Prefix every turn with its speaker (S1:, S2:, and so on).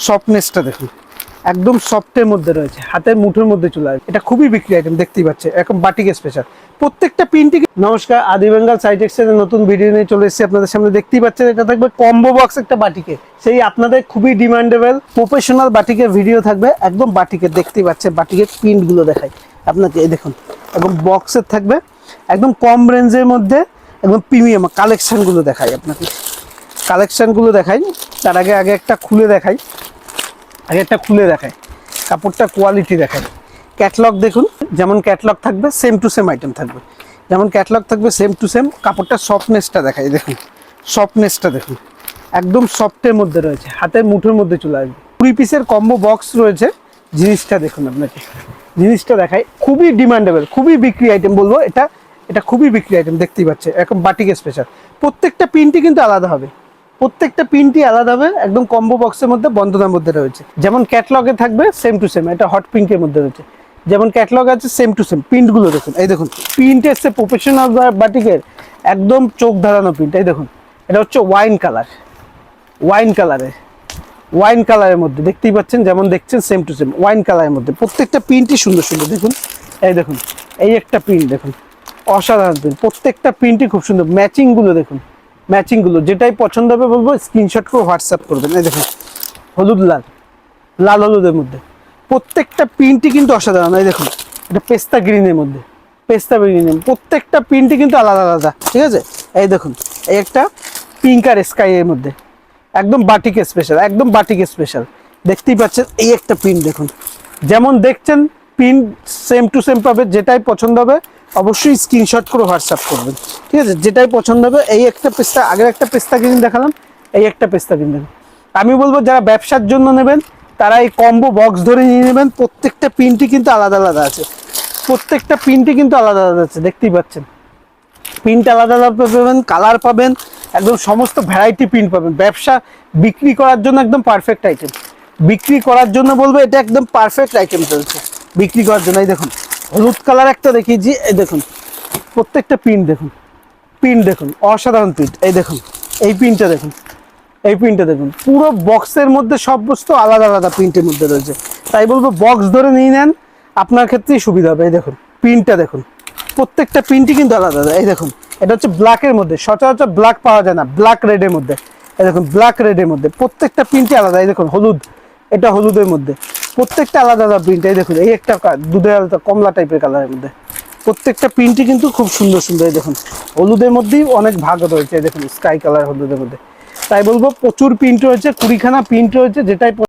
S1: সফটনেসটা দেখুন, একদম সফটের মধ্যে রয়েছে, হাতের মুঠোর মধ্যে চলে আসবে। এটা খুবই বিক্রি আইটেম, দেখতেই পাচ্ছে এখন বাটিক স্পেশাল প্রত্যেকটা প্রিন্টই। নমস্কার, আদি বেঙ্গল সাইটেক্সের নতুন ভিডিও নিয়ে চলে এসেছি আপনাদের সামনে। দেখতেই পাচ্ছেন এটা থাকবে কম্বো বক্স একটা বাটিকে, সেই আপনাদের খুবই ডিমান্ডেবল প্রফেশনাল বাটিকের ভিডিও থাকবে। একদম বাটিকের দেখতেই পাচ্ছেন, বাটিকের প্রিন্টগুলো দেখাই আপনাকে। এই দেখুন একদম বক্সের থাকবে, একদম কম রেঞ্জের মধ্যে একদম প্রিমিয়াম কালেকশনগুলো দেখাই আপনাকে। কালেকশনগুলো দেখাই তার আগে একটা খুলে দেখাই, কাপড়টা কোয়ালিটি দেখাই। ক্যাটলগ দেখুন, যেমন ক্যাটলগ থাকবে সেম টু সেম আইটেম থাকবে, যেমন ক্যাটলগ থাকবে সেম টু সেম। কাপড়টা সফটনেসটা দেখাই, দেখুন সফটনেসটা দেখুন, একদম সফটের মধ্যে রয়েছে, হাতের মুঠোর মধ্যে চলে আসবে। 2 পিসের কম্বো বক্স রয়েছে। জিনিসটা দেখুন আপনাকে, জিনিসটা দেখাই, খুবই ডিমান্ডেবল, খুবই বিক্রি আইটেম বলবো। এটা খুবই বিক্রি আইটেম, দেখতেই পাচ্ছে এখন বাটিক স্পেশাল। প্রত্যেকটা প্রিন্টই কিন্তু আলাদা হবে, প্রত্যেকটা প্রিন্টই আলাদা হবে। একদম কম্বো বক্সের মধ্যে বন্ধনার মধ্যে রয়েছে, যেমন ক্যাটলগে থাকবে সেম টু সেম। এটা হট পিঙ্কের মধ্যে রয়েছে, যেমন ক্যাটলগ আছে সেম টু সেম। প্রিন্টগুলো দেখুন, এই দেখুন প্রিন্ট এসছে প্রফেশনাল বাটিকের, একদম চোখ ধারানো প্রিন্ট। এই দেখুন এটা হচ্ছে ওয়াইন কালারের মধ্যে দেখতেই পাচ্ছেন, যেমন দেখছেন সেম টু সেম ওয়াইন কালারের মধ্যে। প্রত্যেকটা প্রিন্টই সুন্দর সুন্দর দেখুন। এই দেখুন এই একটা প্রিন্ট দেখুন, অসাধারণ প্রিন্ট। প্রত্যেকটা প্রিন্টই খুব সুন্দর। ম্যাচিংগুলো দেখুন, ম্যাচিংগুলো যেটাই পছন্দ হবে বলবো স্ক্রিনশট করে হোয়াটসঅ্যাপ করবেন। এই দেখুন হলুদ লাল হলুদের মধ্যে প্রত্যেকটা প্রিন্টই কিন্তু অসাধারণ। এই দেখুন এটা পেস্তা গ্রিনের মধ্যে, প্রত্যেকটা প্রিন্টই কিন্তু আলাদা আলাদা, ঠিক আছে। এই দেখুন এই একটা পিঙ্ক আর স্কাই এর মধ্যে, একদম বাটিক স্পেশাল, দেখতেই পাচ্ছেন। এই একটা প্রিন্ট দেখুন, যেমন দেখছেন প্রিন্ট সেম টু সেম পাবে। যেটাই পছন্দ হবে অবশ্যই স্ক্রিনশট করে হোয়াটসঅ্যাপ করবেন, ঠিক আছে। যেটাই পছন্দ হবে। এই একটা পেস্তা, আগের একটা পেস্তা গ্রিন দেখালাম, এই একটা পেস্তা গ্রিন দেখুন। আমি বলবো যারা ব্যবসার জন্য নেবেন তারা এই কম্বো বক্স ধরে নিয়ে নেবেন। প্রত্যেকটা প্রিন্টই কিন্তু আলাদা আলাদা আছে, দেখতেই পাচ্ছেন। প্রিন্ট আলাদা আলাদা পাবেন, কালার পাবেন, একদম সমস্ত ভ্যারাইটি প্রিন্ট পাবেন। ব্যবসা বিক্রি করার জন্য একদম পারফেক্ট আইটেম, বিক্রি করার জন্য বলবো এটা একদম পারফেক্ট আইটেম চলছে বিক্রি করার জন্য। এই দেখুন হলুদ কালার একটা দেখিয়েছি, এই দেখুন প্রত্যেকটা প্রিন্ট দেখুন অসাধারণ প্রিন্ট। এই দেখুন এই প্রিন্টটা দেখুন, পুরো বক্সের মধ্যে সব বস্তু আলাদা আলাদা প্রিন্টের মধ্যে রয়েছে। তাই বলবো বক্স ধরে নিয়ে নেন, আপনার ক্ষেত্রেই সুবিধা হবে। এই দেখুন প্রিন্টটা দেখুন, প্রত্যেকটা প্রিন্টই কিন্তু আলাদা আলাদা। এই দেখুন এটা হচ্ছে ব্ল্যাকের মধ্যে, সচরাচর ব্ল্যাক পাওয়া যায় না, ব্ল্যাক রেডের মধ্যে। এই দেখুন ব্ল্যাক রেডের মধ্যে প্রত্যেকটা প্রিন্টই আলাদা। এই দেখুন হলুদ, এটা হলুদের মধ্যে, প্রত্যেকটা আলাদা আলাদা প্রিন্ট। এই দেখুন এই একটা দুধে আলাদা কমলা টাইপের কালারের মধ্যে, প্রত্যেকটা প্রিন্টই কিন্তু খুব সুন্দর সুন্দর। এই দেখুন হলুদের মধ্যেই অনেক ভাগ রয়েছে, এই দেখুন স্কাই কালার হলুদের মধ্যে। তাই বলবো প্রচুর প্রিন্ট রয়েছে, 20খানা প্রিন্ট রয়েছে। যেটাই